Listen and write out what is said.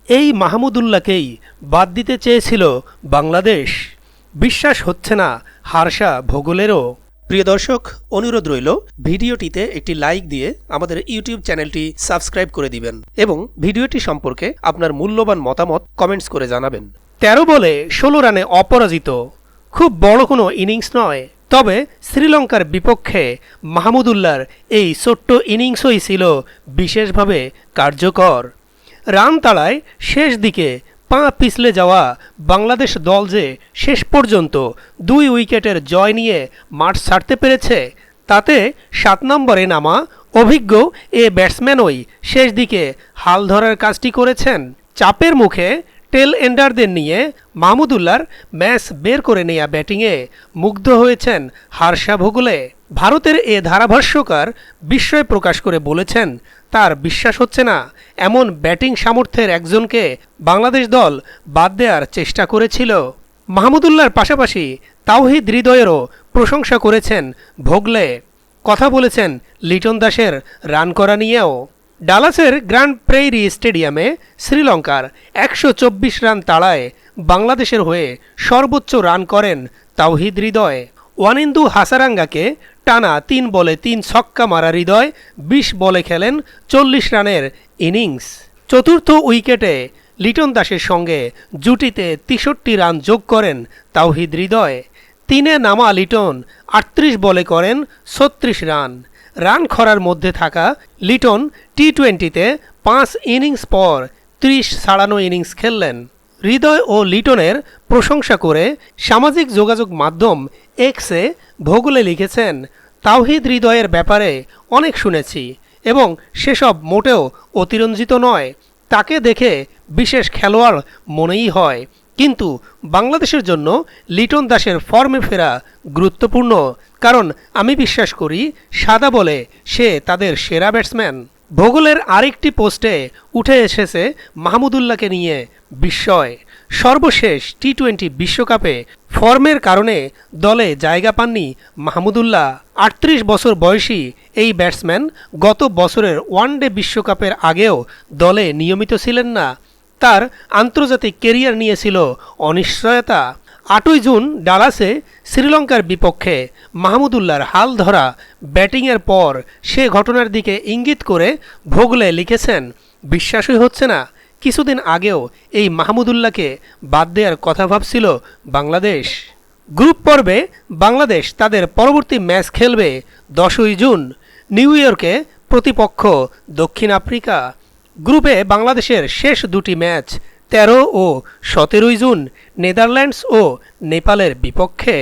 এই মাহমুদুল্লাহকেই বাদ দিতে চেয়েছিল বাংলাদেশ। বিশ্বাস হচ্ছে না হার্ষা ভোগলেরও। প্রিয় দর্শক, অনুরোধ রইল ভিডিওটিতে একটি লাইক দিয়ে আমাদের ইউটিউব চ্যানেলটি সাবস্ক্রাইব করে দিবেন এবং ভিডিওটি সম্পর্কে আপনার মূল্যবান মতামত কমেন্টস করে জানাবেন। ১৩ বলে ১৬ রানে অপরাজিত, খুব বড় কোনো ইনিংস নয়, তবে শ্রীলঙ্কার বিপক্ষে মাহমুদুল্লাহর এই ছোট্ট ইনিংসই ছিল বিশেষভাবে কার্যকর। রান তাড়ায় শেষ দিকে পা পিছলে যাওয়া বাংলাদেশ দল যে শেষ পর্যন্ত ২ উইকেটের জয় নিয়ে মাঠ ছাড়তে পেরেছে, তাতে ৭ নম্বরে নামা অভিজ্ঞ এ ব্যাটসম্যানই শেষ দিকে হাল ধরার কাজটি করেছেন। চাপের মুখে টেল এন্ডারদের নিয়ে মাহমুদুল্লাহর ম্যাচ বের করে নেয়া ব্যাটিংয়ে মুগ্ধ হয়েছেন হার্ষা ভোগলে। ভারতের এ ধারাভাষ্যকার বিস্ময় প্রকাশ করে বলেছেন, তার বিশ্বাস হচ্ছে না এমন ব্যাটিং সামর্থ্যের একজনকে বাংলাদেশ দল বাদ দেওয়ার চেষ্টা করেছিল। মাহমুদুল্লাহর পাশাপাশি তাওহিদ হৃদয়েরও প্রশংসা করেছেন ভোগলে। কথা বলেছেন লিটন দাসের রান করা নিয়েও। ডালাসের গ্র্যান্ড প্রেইরি স্টেডিয়ামে শ্রীলঙ্কার ১২৪ রান তাড়ায় বাংলাদেশের হয়ে সর্বোচ্চ রান করেন তাওহিদ হৃদয়। ওয়ানিন্দু হাসারাঙ্গাকে টানা ৩ বলে ৩ ছক্কা মারা হৃদয় ২০ বলে খেলেন ৪০ রানের ইনিংস। চতুর্থ উইকেটে লিটন দাসের সঙ্গে জুটিতে ৬৩ রান যোগ করেন তাওহিদ হৃদয়। ৩-এ নামা লিটন ৩৮ বলে করেন ৩৬ রান। রান খরার মধ্যে থাকা লিটন টি-২০-তে ৫ ইনিংস পর ৩০ ছাড়ানো ইনিংস খেললেন। হৃদয় ও লিটনের প্রশংসা করে সামাজিক যোগাযোগ মাধ্যম এক্সে ভোগলে লিখেছেন, তাওহিদ হৃদয়ের ব্যাপারে অনেক শুনেছি এবং সেসব মোটেও অতিরঞ্জিত নয়। তাকে দেখে বিশেষ খেলোয়াড় মনেই হয়, কিন্তু বাংলাদেশের জন্য লিটন দাসের ফর্মে ফেরা গুরুত্বপূর্ণ, কারণ আমি বিশ্বাস করি সাদা বলে সে তাদের সেরা ব্যাটসম্যান। ভোগলের আরেকটি পোস্টে উঠে এসেছে মাহমুদুল্লাহকে নিয়ে বিস্ময়। সর্বশেষ টি-২০ বিশ্বকাপে ফর্মের কারণে দলে জায়গা পাননি মাহমুদুল্লাহ। ৩৮ বছর বয়সী এই ব্যাটসম্যান গত বছরের ওয়ানডে বিশ্বকাপের আগেও দলে নিয়মিত ছিলেন না। তার আন্তর্জাতিক কেরিয়ার নিয়েছিল অনিশ্চয়তা। ৮ই জুন ডালাসে শ্রীলঙ্কার বিপক্ষে মাহমুদুল্লাহর হাল ধরা ব্যাটিংয়ের পর সে ঘটনার দিকে ইঙ্গিত করে ভোগলে লিখেছেন, বিশ্বাসই হচ্ছে না কিছুদিন আগেও এই মাহমুদুল্লাহকে বাদ দেওয়ার কথা ভাবছিল বাংলাদেশ। গ্রুপ পর্বে বাংলাদেশ তাদের পরবর্তী ম্যাচ খেলবে ১০ই জুন। নিউ ইয়র্কে প্রতিপক্ষ দক্ষিণ আফ্রিকা। গ্রুপে বাংলাদেশের শেষ দুটি ম্যাচ ১৩ ও ১৭ই জুন নেদারল্যান্ডস ও নেপালের বিপক্ষে।